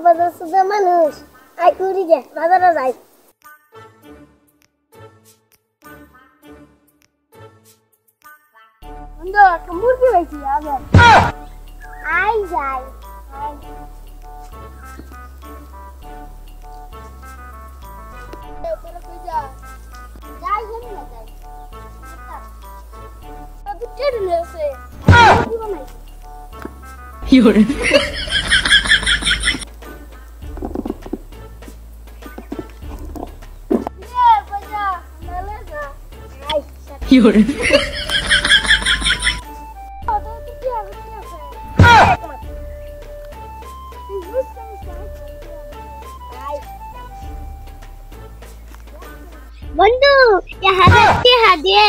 বাজার সুদা মানুষ আই কুড়ি গে বাজারে যাই বন্ধু একটা মুরগি পাইছি আগে আই যাই উপরে কই যা যাই জানি না যাই তো টের নেছে কি বানাই You're You're बंधु ये हज़ार हदे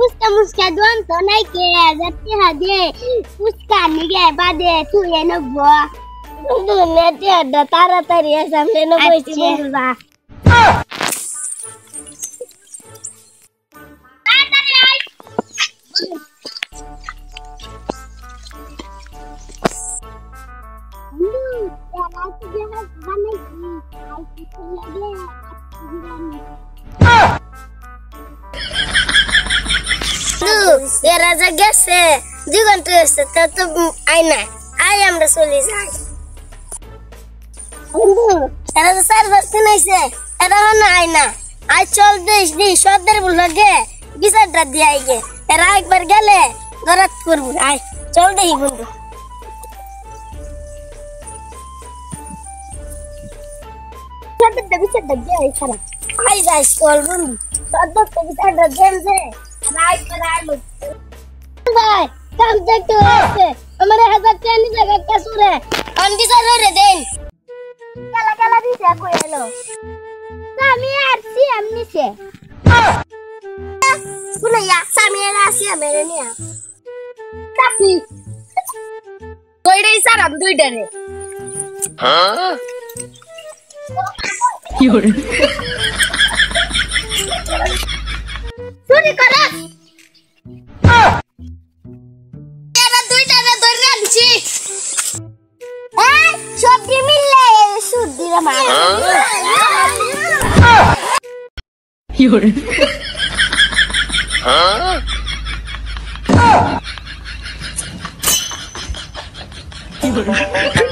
उसका मुस्का दोन तो नहीं के हज़ार हदे उसका निगे बादे तू ये न बुआ बंधु नेटे अड्डा तारा तारी है सामने न बोलती बंधु बा ये राजा गैसे जीवन तो आईना आई আমরা চলে যাই বন্ধু এরা তো সার বসতে নাইছে এরা না আইনা আজ চল দেশ দি সদর লাগে বিচারটা দি আইগে এরা একবার গেলে গরাত করব আই চল দেই বন্ধু সদর বিচারটা দি আই সারা আই যাই চল বন্ধু সদর বিচারটা দেনছে রাইট রাইট ভাই কাম দেখতে হচ্ছে আমারে 1000 টাকা নি জায়গা কাসুরে অন্ডি সরে দেন কালা কালা দিছে কই এলো আমি আসছি আমনিছে শুনে ইয়া সামিয়া আসি মেরে নিয়া কাফি কইড়াই সারাম দুইটা রে হ্যাঁ You're চুরি করে এরা দুইটা রে ধরে আনছি এই সবজি মিললে সুদ দিরা মা You're You're